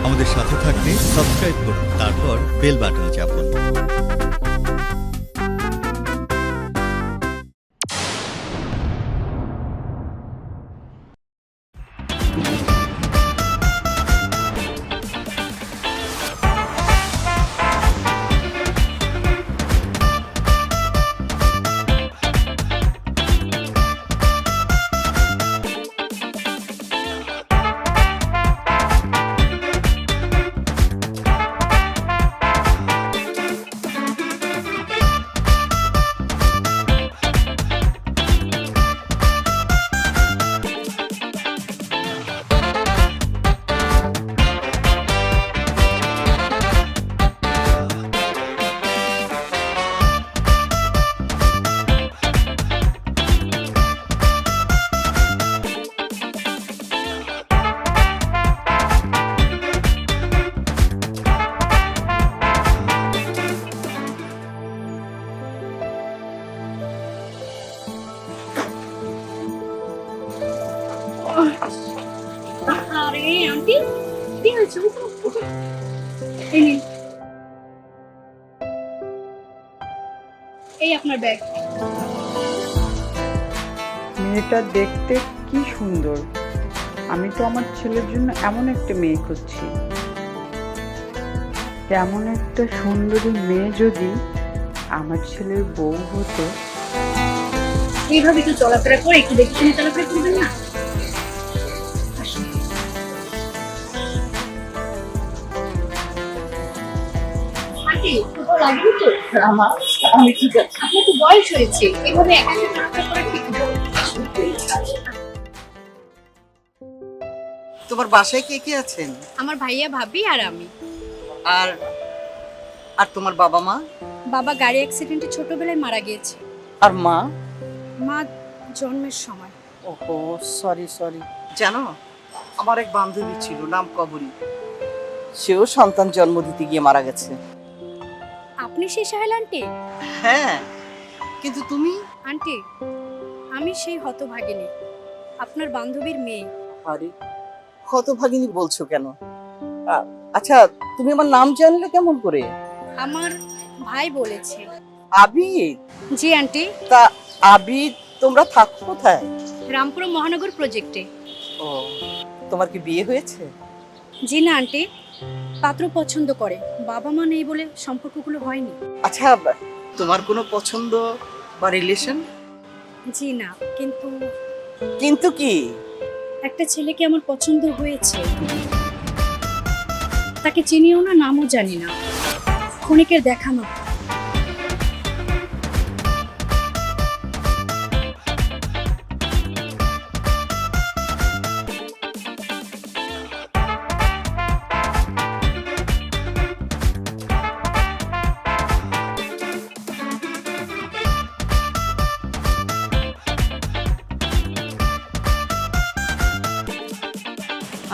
আমাদের সাথে থাকতে সাবস্ক্রাইব করুন, তারপর বেল বাটনে চাপুন। আরে আন্টি কি হয়েছে? এই আপনার ব্যাগ। মেয়েটা দেখতে কি সুন্দর। আমি তো আমার ছেলের জন্য এমন একটা মেয়ে খুঁজছি। এমন একটা সুন্দরী মেয়ে যদি আমার ছেলের বউ হতো। এইভাবে একটু চলাফেরা করে একটু দেখে শুনে চলাফেরা করবেন না? আমি ঠিক আছে। আপনার তো বয়স হয়েছে, এভাবে একা একা চলাফেরা করা ঠিক না। তোমার বাসায় কে কে আছেন? আমার ভাইয়া, ভাবি আর আমি। আর আর তোমার বাবা মা? বাবা গাড়ি অ্যাক্সিডেন্টে ছোটবেলায় মারা গিয়েছে। আর মা? মা জন্মের সময়। ওহো, সরি সরি। জানো, আমার এক বান্ধবী ছিল, নাম কবরী। সেও সন্তান জন্ম দিতে গিয়ে মারা গেছে। আপনি সেই সাহেল আন্টি? হ্যাঁ, কিন্তু তুমি? আন্টি, আমি সেই হতভাগিনী, আপনার বান্ধবীর মেয়ে। আরে, হতভাগিনী বলছো কেন? আচ্ছা, তুমি আমার নাম জানলে কেমন করে? আমার ভাই বলেছে। আবিদ? জি আন্টি। তা আবিদ, তোমরা থাকো কোথায়? রামপুরা মহানগর প্রজেক্টে। ও, তোমার কি বিয়ে হয়েছে? জি না আন্টি, পাত্র পছন্দ করে, বাবা মা নেই বলে সম্পর্কগুলো হয়নি। আচ্ছা, তোমার কোনো পছন্দ বা রিলেশন? জি না, কিন্তু কিন্তু কি? একটা ছেলেকে আমার পছন্দ হয়েছে। তাকে চিনিও না, নামও জানি না, ক্ষণিকের দেখা মাত্র।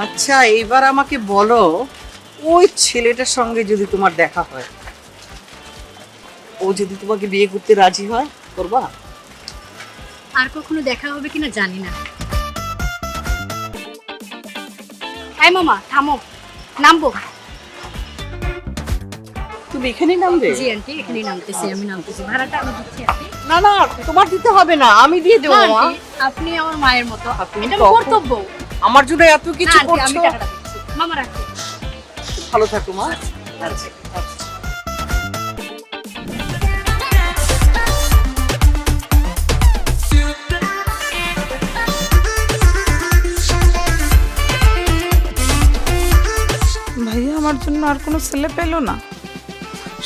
আচ্ছা, এবার আমাকে বলো, ওই ছেলেটার সঙ্গে যদি তোমার দেখা হয়, ও যদি তোমাকে বিয়ে করতে রাজি হয়, করবা? আর কখনো দেখা হবে কিনা জানি না। এই মামা থামো, নামবো। তুমি এখানেই নামবে? জি আন্টি, এখানেই নামতেছি, আমি নামতেছি, ভাড়াটা আমি দিচ্ছি আন্টি। না না, তোমার দিতে হবে না, আমি দিয়ে দেবো। না মা, আন্টি, আপনি আমার মায়ের মতো, আপনি এটা কখন- আমার কর্তব্য। আমার জন্য এত কিছু না আন্টি, আমি করছো। টাকাটা দিচ্ছি। মামা রাখো। ভালো থাকো মা। আচ্ছা। ভাইয়া আমার জন্য আর কোনো ছেলে পেল না,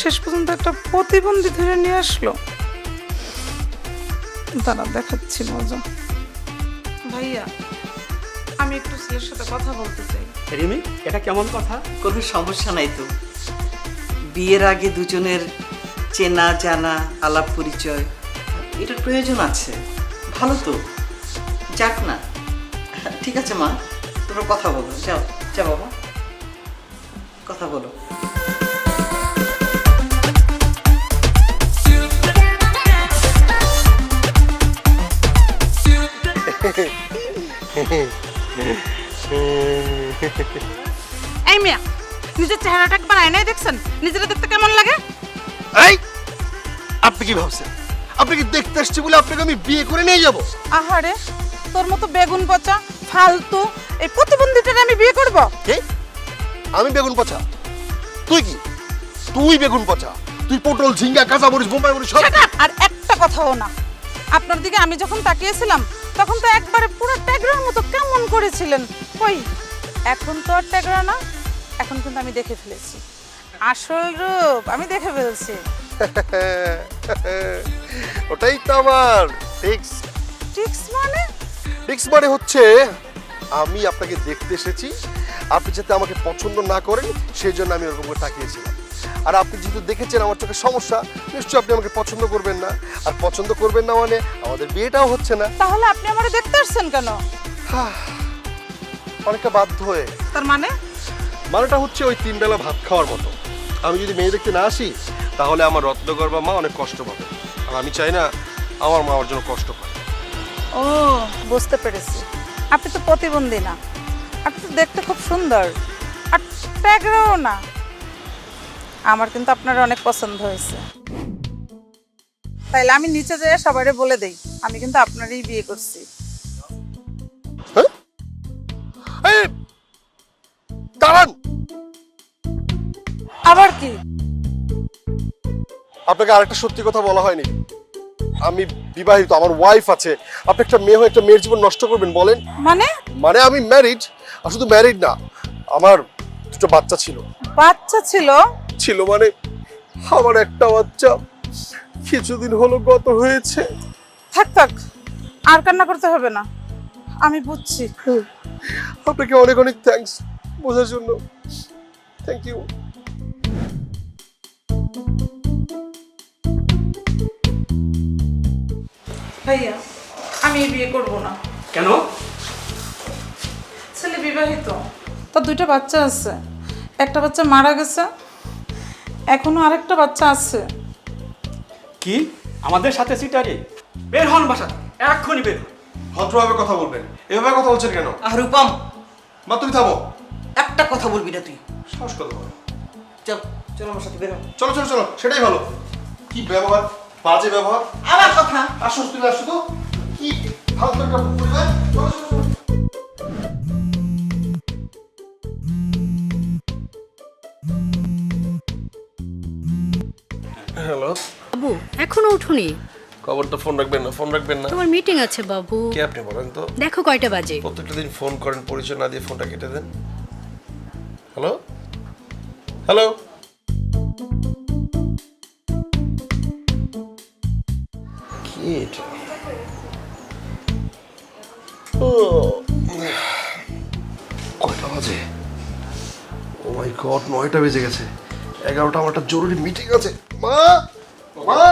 শেষ পর্যন্ত একটা প্রতিবন্ধী ধরে নিয়ে আসলো। তারা দেখাচ্ছি মজা। ভাইয়া, আমি একটু ছেলের সাথে কথা বলতে চাই। রিমি, এটা কেমন কথা? কোনো সমস্যা নাই তো। বিয়ের আগে দুজনের চেনা জানা, আলাপ পরিচয়, এটার প্রয়োজন আছে। ভালো তো, যাক না। ঠিক আছে মা, তোমরা কথা বলো। যাও যাও বাবা, কথা বলো। এই মিয়া, নিজের চেহারাটা একবার আয়নায় দেখছেন? নিজেরা দেখতে কেমন লাগে? এই আপনি কি ভাবছেন আপনি কি দেখতে আসছি বলে আপনাকে আমি বিয়ে করে নিয়ে যাব? আহারে, তোর মতো বেগুন পচা ফালতু এই প্রতিবন্ধীটারে আমি বিয়ে করব? কে? আমি বেগুন পচা? তুই কি? তুই বেগুন পচা? তুই পটল, ঝিঙ্গা, কাঁচা মরিচ, বোম্বাই মরিচ সব। Shut up! আর একটা কথাও না। আপনার দিকে আমি যখন তাকিয়েছিলাম তখন তো একবারে পুরো ট্যাগরার মতো কেমন করেছিলেন। কই, এখন তো আর ট্যাগরা না, এখন কিন্তু আমি দেখে ফেলেছি আসল রূপ, আমি দেখে ফেলছি। ওটাই তো আমার ফিক্স। ট্রিক্স মানে? ফিক্স মানে হচ্ছে আমি আপনাকে দেখতে এসেছি, আপনি যাতে আমাকে পছন্দ না করেন সেই জন্য আমি ওরকম করে তাকিয়েছিলাম। আর আপনি যেহেতু দেখেছেন আমার চোখে সমস্যা, নিশ্চয়ই আপনি আমাকে পছন্দ করবেন না। আর পছন্দ করবেন না মানে আমাদের বিয়েটাও হচ্ছে না। তাহলে আপনি আমারে দেখতে আসছেন কেন? অনেকটা বাধ্য হয়ে। তার মানে? মানেটা হচ্ছে ওই 3 বেলা ভাত খাওয়ার মতো। আমি যদি মেয়ে দেখতে না আসি তাহলে আমার রত্নগর্ভা মা অনেক কষ্ট পাবে, আর আমি চাই না আমার মা ওর জন্য কষ্ট পায়। ও, বুঝতে পেরেছি। আপনি তো প্রতিবন্ধী না, আপনি তো দেখতে খুব সুন্দর, আর ট্যাগরাও না। আমার কিন্তু আপনার অনেক পছন্দ হয়েছে। তাইলে আমি নিচে যেয়ে সবাইরে বলে দেই আমি কিন্তু আপনারই বিয়ে করছি। হ্যাঁ? এই, দাঁড়ান। আবার কি? আপনাকে আরেকটা সত্যি কথা বলা হয়নি। আমি বিবাহিত, আমার ওয়াইফ আছে। আপনি একটা মেয়ে হয়ে একটা মেয়ের জীবন নষ্ট করবেন বলেন? মানে? মানে আমি ম্যারিড, আর শুধু ম্যারিড না, আমার 2টা বাচ্চা ছিল। বাচ্চা ছিল? ছিল মানে আমার একটা বাচ্চা কিছুদিন হলো গত হয়েছে। থাক থাক, আর কান্না করতে হবে না, আমি বুঝছি। আপনাকে অনেক অনেক থ্যাঙ্কস বোঝার জন্য। Thank you. ভাইয়া, আমি এই বিয়ে করব না। কেন? ছেলে বিবাহিত, তার 2টা বাচ্চা আছে। একটা বাচ্চা মারা গেছে, এখনো আরেকটা বাচ্চা আছে। কি আমাদের সাথে সিটারে? বের হন বাসা, এক্ষুনি বের হন। ভদ্রভাবে কথা বলবেন, এভাবে কথা বলছেন কেন? আর রূপম, মা তুমি থামো। একটা কথা বলবি না তুই। সাহস কথা বলো। চল চল আমার সাথে বেরো। চলো চলো চলো, সেটাই ভালো। কি ব্যবহার, বাজে ব্যবহার। আমার কথা। আসো তুমি আসো তো। কি ফালতু একটা পরিবার। চলো চলো চলো। হ্যালো বাবু এখনো উঠোনি? খবরটা ফোন রাখবেন না, ফোন রাখবেন না। তোমার মিটিং আছে বাবু। কে আপনি বলেন তো? দেখো কয়টা বাজে। প্রত্যেকটা দিন ফোন করেন, পরিচয় না দিয়ে ফোনটা কেটে দেন। Hello hello. কি এটা? ও কয়টা বাজে? ও মাই গড, 9টা বেজে গেছে। 11টা আমার একটা জরুরি মিটিং আছে। মা মা।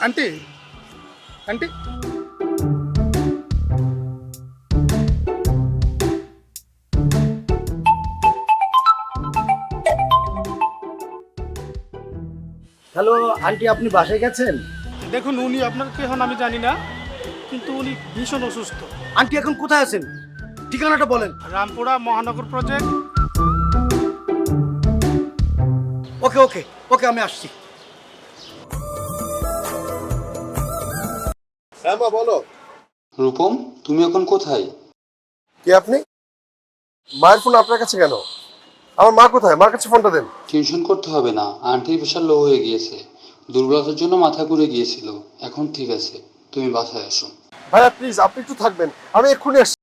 আন্টি আন্টি হ্যালো আন্টি, আপনি বাসায় গেছেন? দেখুন, উনি আপনার কে হন আমি জানি না, কিন্তু উনি ভীষণ অসুস্থ। আন্টি এখন কোথায় আছেন? ঠিকানাটা বলেন। রামপুরা মহানগর প্রজেক্ট। ওকে ওকে ওকে, আমি আসছি। হ্যাঁ মা বলো। রূপম, তুমি এখন কোথায়? কে আপনি? মায়ের ফোন আপনার কাছে কেন? আমার মা কোথায়? মার কাছে ফোনটা দেন। টেনশন করতে হবে না, আন্টির প্রেশার লো হয়ে গিয়েছে, দুর্বলতার জন্য মাথা ঘুরে গিয়েছিল, এখন ঠিক আছে, তুমি বাসায় আসো। ভাইয়া প্লিজ আপনি একটু থাকবেন, আমি এক্ষুনি আসছি।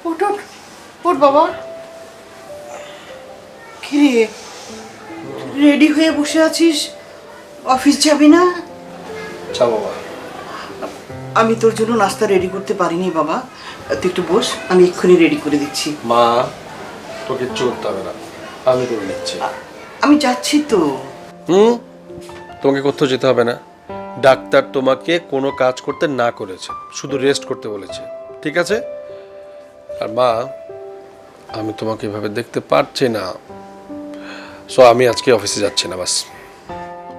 ওঠ ওঠ, ওঠ বাবা। কিরে, রেডি হয়ে বসে আছিস, অফিস যাবি না? যাও বাবা। আমি তোর জন্য নাস্তা রেডি করতে পারিনি বাবা, তুই একটু বস, আমি এক্ষুনি রেডি করে দিচ্ছি। মা, তোকে চলতে হবে না, আমি করে নিচ্ছি। আমি যাচ্ছি তো। তোমাকে কোথাও যেতে হবে না। ডাক্তার তোমাকে কোনো কাজ করতে না করেছে, শুধু রেস্ট করতে বলেছে, ঠিক আছে? আর মা, আমি তোমাকে এভাবে দেখতে পারছি না, সো আমি আজকে অফিসে যাচ্ছি না, বাস।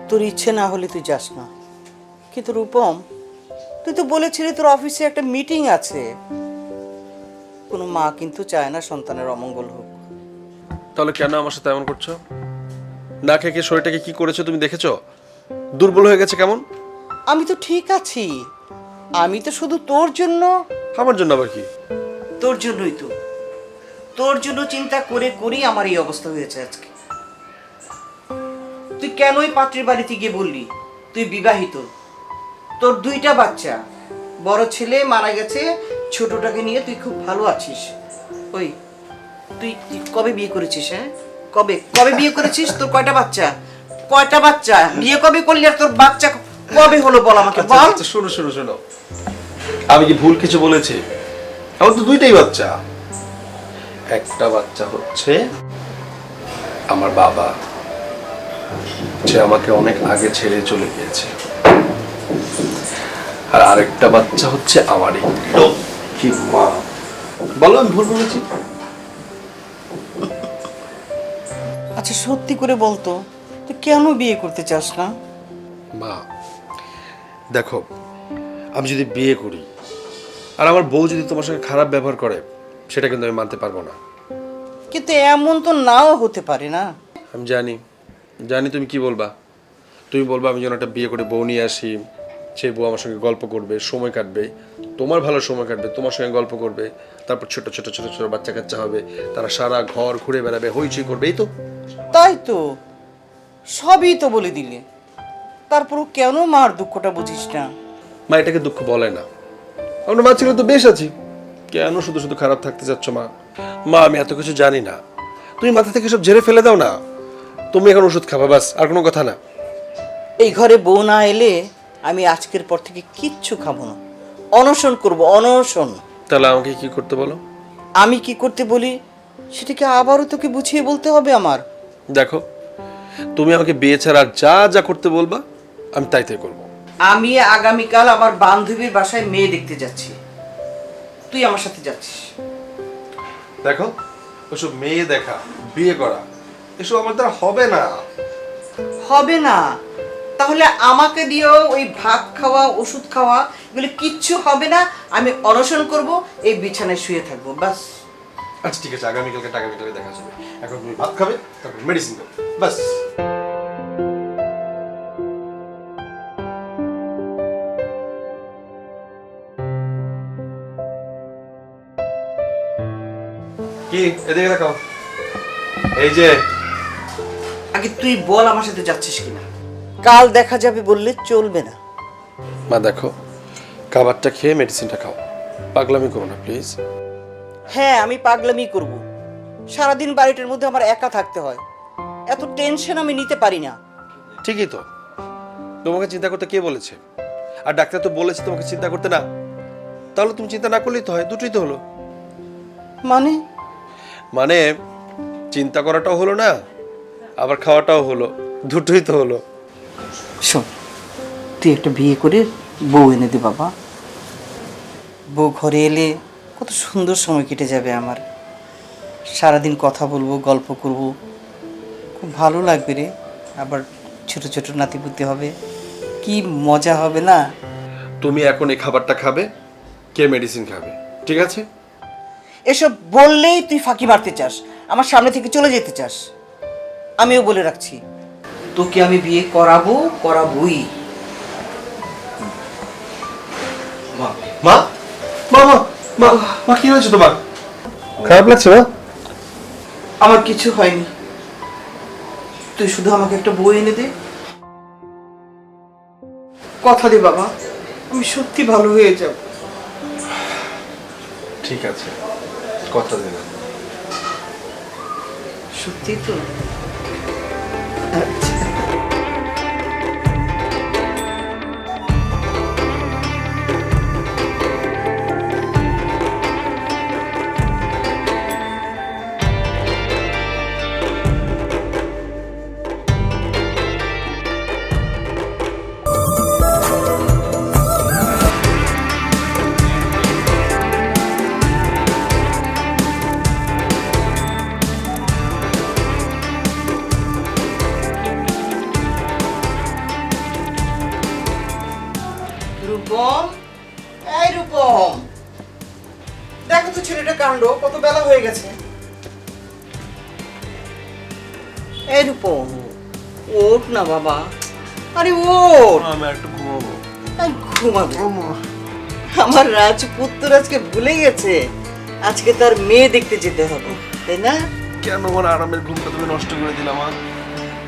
তোর ইচ্ছে না হলে তুই যাস না, কিন্তু রূপম, তুই তো বলেছিলি তোর অফিসে একটা মিটিং আছে। কোনো মা কিন্তু চায় না সন্তানের অমঙ্গল হোক। তাহলে কেন আমার সাথে এমন করছো? না খেয়ে শরীরটাকে কি করেছো তুমি দেখেছো? দুর্বল হয়ে গেছে কেমন? আমি তো ঠিক আছি, আমি তো শুধু তোর জন্য। আমার জন্য আবার কি? তোর জন্যই তো, তোর জন্য চিন্তা করে করেই আমার এই অবস্থা হয়েছে আজকে। তুই কেনই পাত্রের বাড়িতে গিয়ে বললি তুই বিবাহিত, তোর 2টা বাচ্চা, বড় ছেলে মারা গেছে, ছোটটাকে নিয়ে তুই খুব ভালো আছিস। ওই তুই কবে বিয়ে করেছিস? হ্যাঁ, কবে কবে বিয়ে করেছিস? তোর কয়টা বাচ্চা? কয়টা বাচ্চা? বিয়ে কবে করলি আর তোর বাচ্চা কবে হলো বল আমাকে, বল। শোনো শোনো শোনো, আমি কি ভুল কিছু বলেছি? আমার তো 2টাই বাচ্চা। একটা বাচ্চা হচ্ছে আমার বাবা, সে আমাকে অনেক আগে ছেড়ে চলে গিয়েছে, আর আরেকটা বাচ্চা হচ্ছে আমারই। কি মা, বলো আমি ভুল বলেছি? আচ্ছা সত্যি করে বলতো, তুই কেন বিয়ে করতে চাস না? মা দেখো, আমি যদি বিয়ে করি আর আমার বউ যদি তোমার সঙ্গে খারাপ ব্যবহার করে, সেটা কিন্তু আমি মানতে পারবো না। কিন্তু এমন তো নাও হতে পারে না। আমি জানি, জানি তুমি কি বলবা। তুমি বলবা আমি যেন একটা বিয়ে করে বউ নিয়ে আসি, সেই বউ আমার সঙ্গে গল্প করবে, সময় কাটবে, তোমার ভালো সময় কাটবে, তোমার সঙ্গে গল্প করবে, তারপর ছোট ছোট ছোট ছোট বাচ্চা কাচ্চা হবে, তারা সারা ঘর ঘুরে বেড়াবে, হইচই করবে, এই তো। তাই তো, সবই তো বলে দিলে, তারপরও কেন মার দুঃখটা বুঝিস না? মা এটাকে দুঃখ বলে না, আমরা মা ছিল তো বেশ আছি, কেন শুধু শুধু খারাপ থাকতে চাচ্ছ মা? মা আমি এত কিছু জানি না, তুমি মাথা থেকে সব ঝেড়ে ফেলে দাও না। তুমি এখন ওষুধ খাবা, বাস, আর কোনো কথা না। এই ঘরে বউ না এলে আমি আজকের পর থেকে কিচ্ছু খাবো না, অনশন করব, অনশন। তাহলে আমাকে কি করতে বলো? আমি কি করতে বলি সেটাকে আবারও তোকে বুঝিয়ে বলতে হবে আমার? দেখো, তুমি আমাকে বিয়ে ছাড়া যা যা করতে বলবা আমি তাই তাই করবো। আমি আগামীকাল আমার বান্ধবীর বাসায় মেয়ে দেখতে যাচ্ছি, তুই আমার সাথে যাচ্ছিস। দেখো, ওসব মেয়ে দেখা, বিয়ে করা, এসব আমার দ্বারা হবে না। হবে না? তাহলে আমাকে দিয়েও ওই ভাত খাওয়া, ওষুধ খাওয়া, এগুলো কিচ্ছু হবে না। আমি অনশন করব, এই বিছানায় শুয়ে থাকবো, বাস। আচ্ছা ঠিক আছে, আগামীকালকে দেখা যাবে। এখন তুমি ভাত খাবে, তারপর মেডিসিন খাবে, বাস। কি এদিকে দেখাও, এই যে। আগে তুই বল আমার সাথে যাচ্ছিস কিনা, কাল দেখা যাবে বললে চলবে না। মা দেখো, খাবারটা খেয়ে মেডিসিনটা খাও, পাগলামি করো না প্লিজ। হ্যাঁ আমি পাগলামি করব, সারাদিন বাড়িটার মধ্যে আমার একা থাকতে হয়, এত টেনশন আমি নিতে পারি না। ঠিকই তো, তোমাকে চিন্তা করতে কে বলেছে? আর ডাক্তার তো বলেছে তোমাকে চিন্তা করতে না, তাহলে তুমি চিন্তা না করলেই তো হয়, দুটোই তো হলো। মানে? মানে চিন্তা করাটাও হলো না, আবার খাওয়াটাও হলো, দুটোই তো হলো। শোন, তুই একটা বিয়ে করে বউ এনে দে বাবা। বউ ঘরে এলে কত সুন্দর সময় কেটে যাবে আমার, সারাদিন কথা বলবো, গল্প করব, খুব ভালো লাগবে রে। আবার ছোট ছোট নাতিপুতি হবে, কি মজা হবে না? তুমি এখন এই খাবারটা খাবে, কে মেডিসিন খাবে, ঠিক আছে? এসব বললেই তুই ফাঁকি মারতে চাস, আমার সামনে থেকে চলে যেতে চাস। আমিও বলে রাখছি, তোকে আমি বিয়ে করাবোই। মা মা মা মা মা কি হয়েছে তোমার? খারাপ লাগছে না? আমার কিছু হয়নি, তুই শুধু আমাকে একটা বই এনে দে, কথা দে বাবা, আমি সত্যি ভালো হয়ে যাব। ঠিক আছে, কথা দিলাম। সত্যি তো? রূপম, এই রূপম, দেখো তো ছেলেটা কাণ্ড, কত বেলা হয়ে গেছে। এই রূপম, ওঠ না বাবা, আরে ওঠ। আমি একটু ঘুমাবো। ঘুমাবো? আমার রাজপুত্র আজকে ভুলে গেছে আজকে তার মেয়ে দেখতে যেতে হবে, তাই না? কেন আমার আরামের ঘুমটা তুমি নষ্ট করে দিলাম?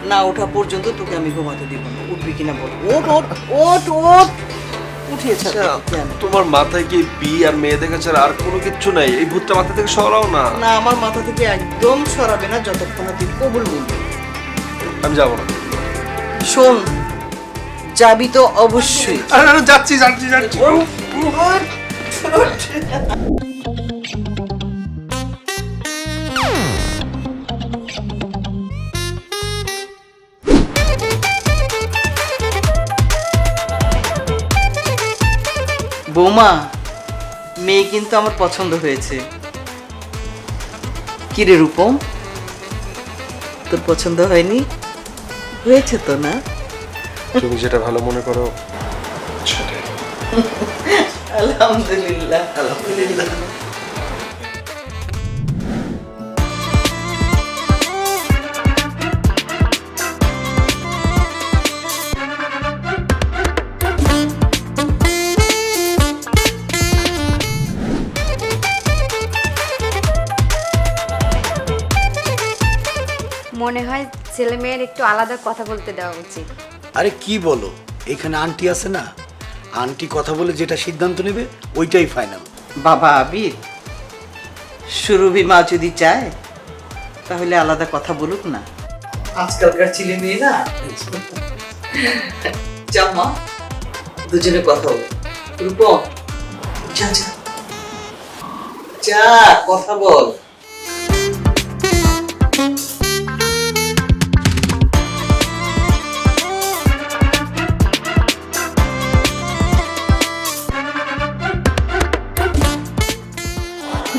না ওঠা পর্যন্ত তোকে আমি ঘুমাতে দিব না। উঠবি কিনা বল? ওঠ ওঠ ওঠ ওঠ। উঠিয়েছে কেন? তোমার মাথায় কি বিয়ে আর মেয়ে দেখা ছাড়া আর কোনো কিচ্ছু নাই? এই ভূতটা মাথা থেকে সরাও না। না আমার মাথা থেকে একদম সরাবে না যতক্ষণ না তুই কবুল বলবি। আমি যাবো না। শোন, যাবি তো অবশ্যই। আরে যাচ্ছি যাচ্ছি যাচ্ছি। বৌমা, মেয়ে কিন্তু আমার পছন্দ হয়েছে। কি রে রূপম, তোর পছন্দ হয়নি? হয়েছে তো না? তুমি যেটা ভালো মনে করো সেটাই। আলহামদুলিল্লাহ আলহামদুলিল্লাহ। মনে হয় ছেলে মেয়ের একটু আলাদা কথা বলতে দেওয়া উচিত। আরে কি বলো, এখানে আন্টি আছে না, আন্টি কথা বলে যেটা সিদ্ধান্ত নেবে ওইটাই ফাইনাল। বাবা আবির, সুরভি মা যদি চায় তাহলে আলাদা কথা বলুক না, আজকালকার ছেলে মেয়ে না। যা মা, দুজনে কথা বল। রূপম, যা যা যা কথা বল।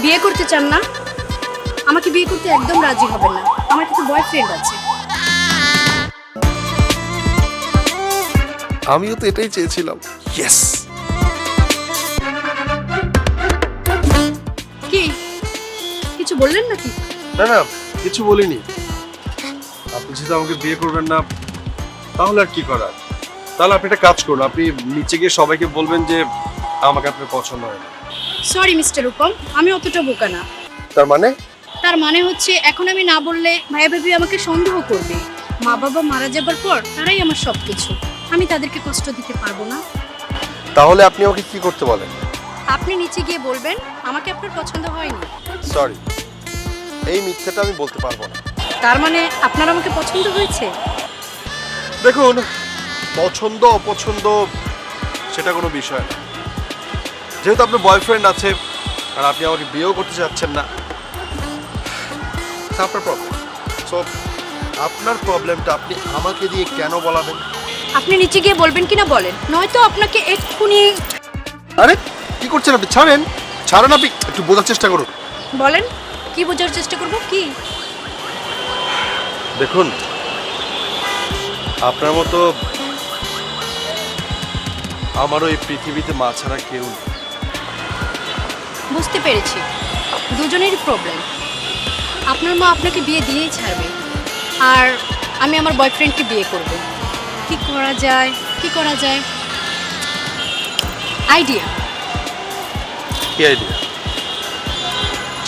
বিয়ে করতে চান না? আমাকে বিয়ে করতে একদম রাজি হবেন না, আমার কিছু বয়ফ্রেন্ড আছে। আমিও তো এটাই চেয়েছিলাম। ইয়েস। কি কিছু বললেন নাকি? না না, কিছু বলিনি। আপনি যেহেতু আমাকে বিয়ে করবেন না, তাহলে আর কি করার? তাহলে আপনি একটা কাজ করুন, আপনি নিচে গিয়ে সবাইকে বলবেন যে আমাকে আপনার পছন্দ হয় না। সরি মিস্টার রূপম, আমি অতটা বোকা না। তার মানে? তার মানে হচ্ছে এখন আমি না বললে ভাইয়া ভাবি আমাকে সন্দেহ করবে। মা বাবা মারা যাবার পর তারাই আমার সবকিছু, আমি তাদেরকে কষ্ট দিতে পারবো না। তাহলে আপনি আমাকে কি করতে বলেন? আপনি নিচে গিয়ে বলবেন আমাকে আপনার পছন্দ হয়নি। সরি, এই মিথ্যাটা আমি বলতে পারবো না। তার মানে আপনার আমাকে পছন্দ হয়েছে? দেখুন, পছন্দ অপছন্দ সেটা কোনো বিষয় না। যেহেতু আপনার বয়ফ্রেন্ড আছে আর আপনি আমাকে বিয়েও করতে চাচ্ছেন না, আপনার প্রবলেম। সো আপনার প্রবলেমটা আপনি আমাকে দিয়ে কেন বলাবেন? আপনি নিচে গিয়ে বলবেন কিনা বলেন, নয়তো আপনাকে এক্ষুনি। আরে কি করছেন আপনি? ছাড়েন ছাড়েন, আপনি একটু বোঝার চেষ্টা করুন। বলেন, কি বোঝার চেষ্টা করব? কি? দেখুন, আপনার মতো আমারও এই পৃথিবীতে মা ছাড়া কেউ নেই। বুঝতে পেরেছি, দুজনেরই প্রবলেম। আপনার মা আপনাকে বিয়ে দিয়েই ছাড়বে, আর আমি আমার বয়ফ্রেন্ডকে বিয়ে করব। কি করা যায়, কি করা যায়? আইডিয়া। কি আইডিয়া?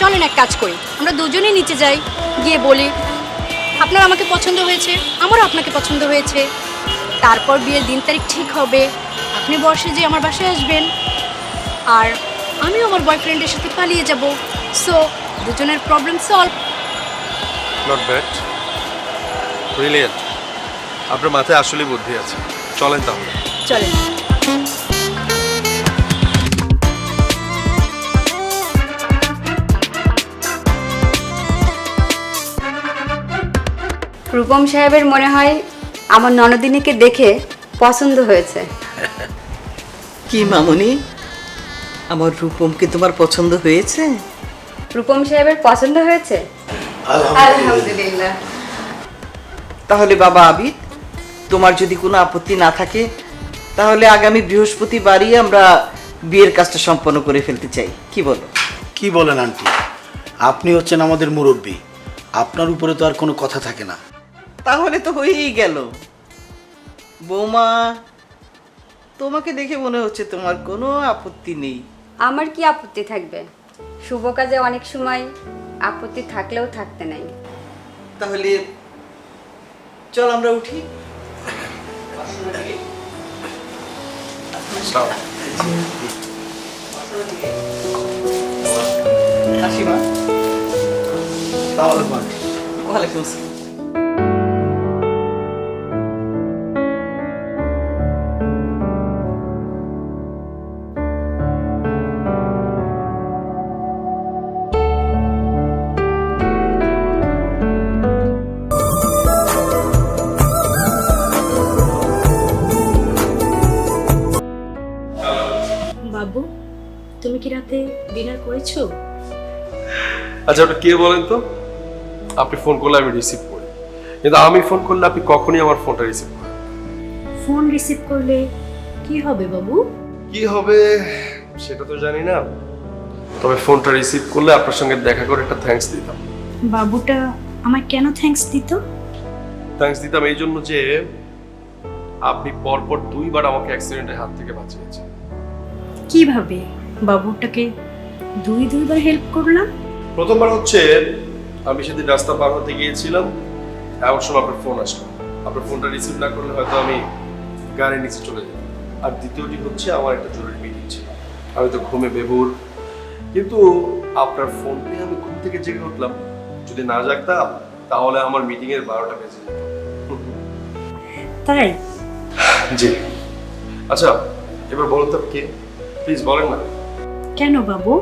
চলেন এক কাজ করি, আমরা দুজনেই নিচে যাই, গিয়ে বলি আপনার আমাকে পছন্দ হয়েছে, আমারও আপনাকে পছন্দ হয়েছে। তারপর বিয়ের দিন তারিখ ঠিক হবে, আপনি বর্ষে যে আমার বাসায় আসবেন, আর আমিও আমার বয়ফ্রেন্ডের সাথে পালিয়ে যাব। সো দুজনের problem solve. Not bad, brilliant. আপনার মাথায় আসলে বুদ্ধি আছে। চলেন তাহলে। চলেন। রূপম সাহেবের মনে হয় আমার ননদিনীকে দেখে পছন্দ হয়েছে। কি মামুনি, আমার রূপমকে তোমার পছন্দ হয়েছে? রূপম সাহেবের পছন্দ হয়েছে? আলহামদুলিল্লাহ। তাহলে বাবা আবিদ, তোমার যদি কোনো আপত্তি না থাকে তাহলে আগামী বৃহস্পতিবারই আমরা বিয়ের কাজটা সম্পন্ন করে ফেলতে চাই, কি বলো? কি বলেন আন্টি, আপনি হচ্ছেন আমাদের মুরব্বী, আপনার উপরে তো আর কোনো কথা থাকে না। তাহলে তো হয়েই গেল। বৌমা, তোমাকে দেখে মনে হচ্ছে তোমার কোনো আপত্তি নেই। আমার কি আপত্তি থাকবে? শুভ কাজে অনেক সময় আপত্তি থাকলেও থাকতে নাই। তাহলে চল আমরা উঠি। হাসিমা, তাহলে আন্টি, ওয়ালাইকুম আসসালাম। বাবু, তুমি কি রাতে ডিনার করেছো? আচ্ছা, ওটা কে বলেন তো? আপনি ফোন করলে আমি রিসিভ করি, কিন্তু আমি ফোন করলে আপনি কখনই আমার ফোনটা রিসিভ করেন। ফোন রিসিভ করলে কি হবে বাবু? কি হবে সেটা তো জানি না, তবে ফোনটা রিসিভ করলে আপনার সঙ্গে দেখা করে একটা থ্যাঙ্কস দিতাম। বাবুটা আমায় কেন থ্যাঙ্কস দিত? থ্যাঙ্কস দিতাম এই জন্য যে আপনি পরপর 2 বার আমাকে অ্যাক্সিডেন্টের হাত থেকে বাঁচিয়েছেন। কিভাবে বাবুটাকে দুইবার হেল্প করলাম? প্রথমবার হচ্ছে আমি সেদিন রাস্তা পার হতে গিয়েছিলাম, এমন সময় আপনার ফোন আসলো। আপনার ফোনটা রিসিভ না করলে হয়তো আমি গাড়ির নিচে চলে যেতাম। আর দ্বিতীয়টি হচ্ছে আমার একটা জরুরি মিটিং ছিল, আমি তো ঘুমে বেভুর, কিন্তু আপনার ফোন পেয়ে আমি ঘুম থেকে জেগে উঠলাম। যদি না জাগতাম তাহলে আমার মিটিং এর 12টা বেজে যেত। তাই? জি। আচ্ছা, এবার বলুন তো কে, প্লিজ বলেন না। কেন বাবু,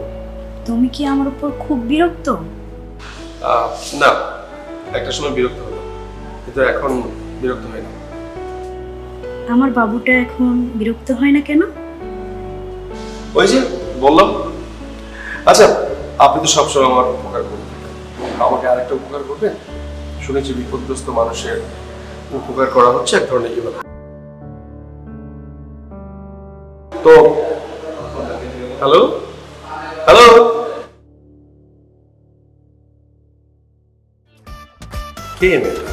তুমি কি আমার উপর খুব বিরক্ত? না, একটা সময় বিরক্ত হলো, কিন্তু এখন বিরক্ত হয় না। আমার বাবুটা এখন বিরক্ত হয় না কেন? ওই যে বললাম। আচ্ছা, আপনি তো সবসময় আমার উপকার করবেন, আমাকে আরেকটা উপকার করবেন? শুনেছি বিপদগ্রস্ত মানুষের উপকার করা হচ্ছে এক ধরনের ইবাদত। তো হ্যালো হ্যালো, কে মেয়েটা?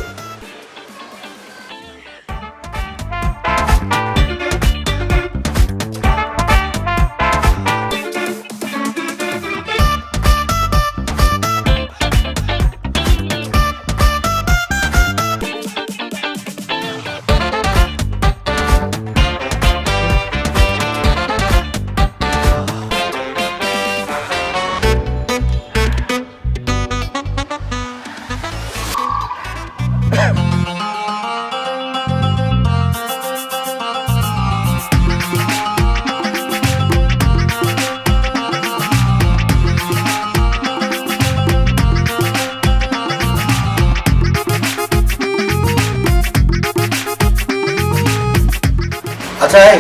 আচ্ছা এই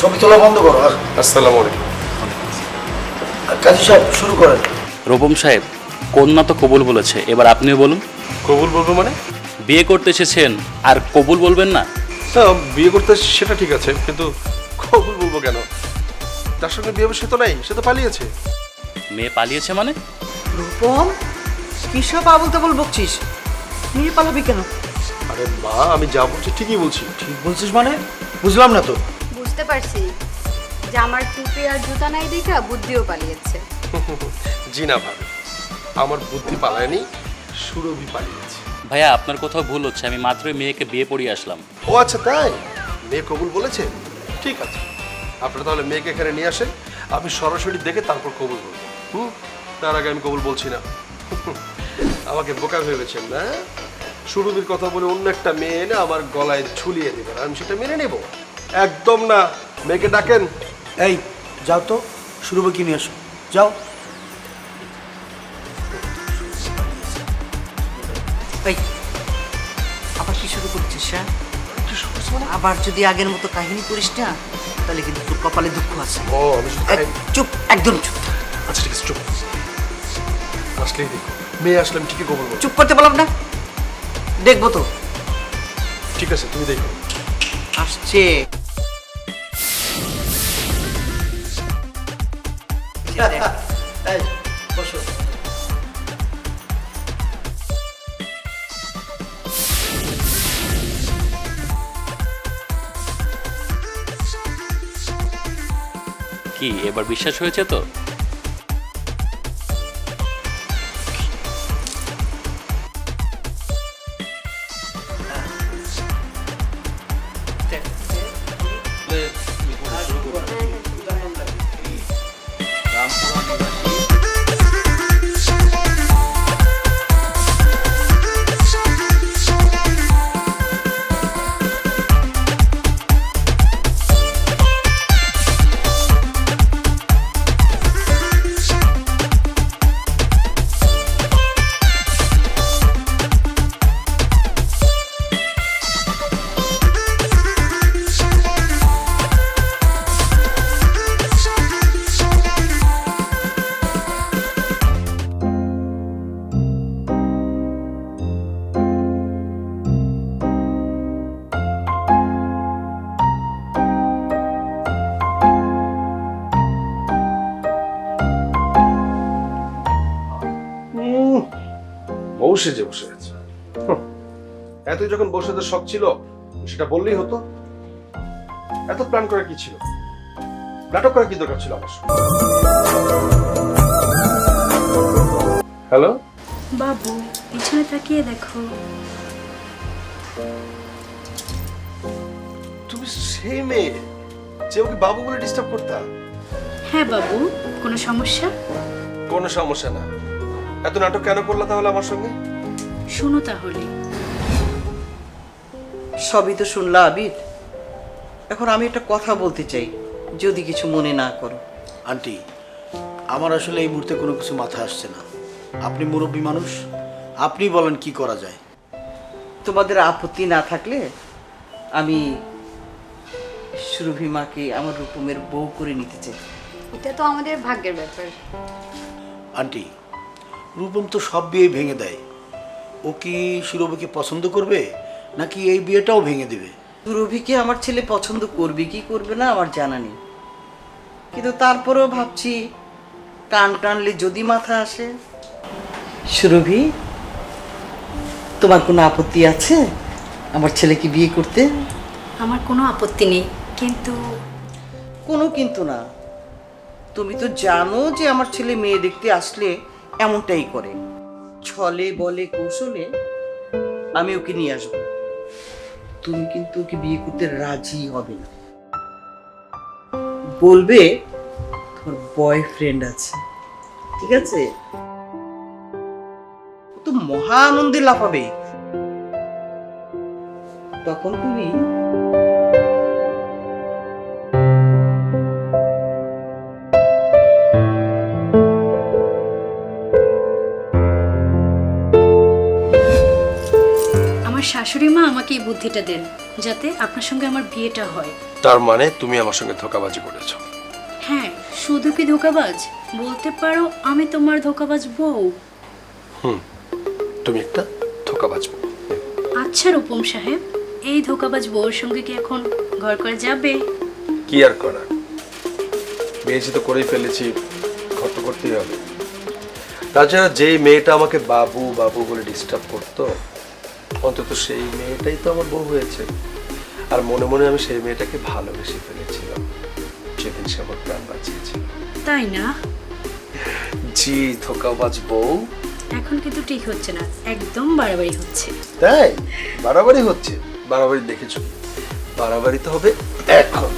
ছবি তোলা বন্ধ করো। আর আসসালামু আলাইকুম। কাজী সাহেব শুরু করেন। রূপম সাহেব, কন্যা তো কবুল বলেছে, এবার আপনিও বলুন। কবুল বলবো মানে? বিয়ে করতে এসেছেন আর কবুল বলবেন না? বিয়ে করতে সেটা ঠিক আছে, কিন্তু কবুল বলবো কেন? যার সঙ্গে বিয়ে হবে সে তো নাই, সে তো পালিয়েছে। মেয়ে পালিয়েছে মানে? রূপম, কিসব আবল তাবল বকছিস? মেয়ে পালাবি কেন? আরে মা, আমি যা বলছি ঠিকই বলছি। ঠিক বলছিস মানে? বুঝলাম না তো। বুঝতে পারছি, জামার টুপি আর জুতা নাই দেখা বুদ্ধিও পালিয়েছে। জি না ভাবি, আমার বুদ্ধি পালায়নি, সুরভি পালিয়েছে। ভাইয়া, আপনার কোথাও ভুল হচ্ছে, আমি মাত্রই মেয়েকে বিয়ে পড়িয়ে আসলাম। ও আচ্ছা, তাই? মেয়ে কবুল বলেছে? ঠিক আছে, আপনারা তাহলে মেয়েকে এখানে নিয়ে আসেন, আমি সরাসরি দেখে তারপর কবুল বলবো। তার আগে আমি কবুল বলছি না। আমাকে বোকা ভেবেছেন না? সুরভির কথা বলে অন্য একটা মেয়ে এনে আমার গলায় ঝুলিয়ে দেবেন, আমি সেটা মেনে নেব? একদম না। মেয়েকে ডাকেন। এই যাও তো, সুরভিকে নিয়ে আসো, যাও। এই আবার কি শুরু করছিস? হ্যাঁ, আবার যদি আগের মতো কাহিনী করিস না তাহলে কিন্তু তোর কপালে দুঃখ আছে। ও আমি চুপ, একদম চুপ। আচ্ছা ঠিক আছে, চুপ। আসলেই দেখো, মেয়ে আসলে আমি ঠিকই কবুল বলবো। চুপ করতে বললাম না? দেখবো তো। ঠিক আছে, তুমি দেখো। আসছে। বসো। কি এবার বিশ্বাস হয়েছে তো? বসে যে বসে আছে। এতই যখন বসে তো শখ ছিল সেটা বললেই হতো। এত প্ল্যান করা কি ছিল? নাটক করা কি দরকার ছিল আমার? হ্যালো বাবু, পিছনে তাকিয়ে দেখো। তুমি সেই মেয়ে যে ওকে বাবু বলে ডিস্টার্ব করতা? হ্যাঁ বাবু, কোনো সমস্যা? কোনো সমস্যা না। এত নাটক কেন করলা তাহলে আমার সঙ্গে? শোনো তাহলে। সবই তো শুনলা আবির, এখন আমি একটা কথা বলতে চাই, যদি কিছু মনে না করো। আন্টি, আমার আসলে এই মুহূর্তে কোনো কিছু মাথায় আসছে না। আপনি মুরব্বী মানুষ, আপনি বলেন কি করা যায়। তোমাদের আপত্তি না থাকলে আমি সুরভি মাকে আমার রূপমের বউ করে নিতে চাই। এটা তো আমাদের ভাগ্যের ব্যাপার। আন্টি, রূপম তো সব বিয়ে ভেঙে দেয়। ও কি সুরভিকে পছন্দ করবে নাকি এই বিয়েটাও ভেঙে দেবে? সুরভিকে আমার ছেলে পছন্দ করবে কি করবে না আমার জানা নেই, কিন্তু তারপরেও ভাবছি কান টানলে যদি মাথা আসে। সুরভি, তোমার কোনো আপত্তি আছে আমার ছেলেকে বিয়ে করতে? আমার কোনো আপত্তি নেই, কিন্তু কোনো কিন্তু না। তুমি তো জানো যে আমার ছেলে মেয়ে দেখতে আসলে এমনটাই করে, ছলে বলে কৌশলে আমি ওকে নিয়ে আসবো। তুমি কিন্তু ওকে বিয়ে করতে রাজি হবে না, বলবে তোমার বয়ফ্রেন্ড আছে। ঠিক আছে? ও তো মহা আনন্দে লাফাবে। তখন তুমি আমার শাশুড়ি মা আমাকে এই বুদ্ধিটা দেন যাতে আপনার সঙ্গে আমার বিয়েটা হয়। তার মানে তুমি আমার সঙ্গে ধোঁকাবাজি করেছো? হ্যাঁ, শুধু কি ধোঁকাবাজ, বলতে পারো আমি তোমার ধোঁকাবাজ বউ। তুমি একটা ধোঁকাবাজ বউ। আচ্ছা রূপম সাহেব, এই ধোঁকাবাজ বউর সঙ্গে কি এখন ঘর করে যাবে? কি আর করার, বিয়ে তো করেই ফেলেছি, ঘর তো করতেই হবে। তাছাড়া যেই মেয়েটা আমাকে বাবু বাবু বলে ডিস্টার্ব করতো, অন্তত সেই মেয়েটাই তো আমার বউ হয়েছে। আর মনে মনে আমি সেই মেয়েটাকে ভালোবেসে ফেলেছিলাম যেদিন সে আমার প্রাণ বাঁচিয়েছিল। তাই না? জি, ধোঁকাবাজ বউ। এখন কিন্তু ঠিক হচ্ছে না, একদম বাড়াবাড়ি হচ্ছে। তাই? বাড়াবাড়ি হচ্ছে? বাড়াবাড়ি দেখেছো? বাড়াবাড়ি তো হবে এখন।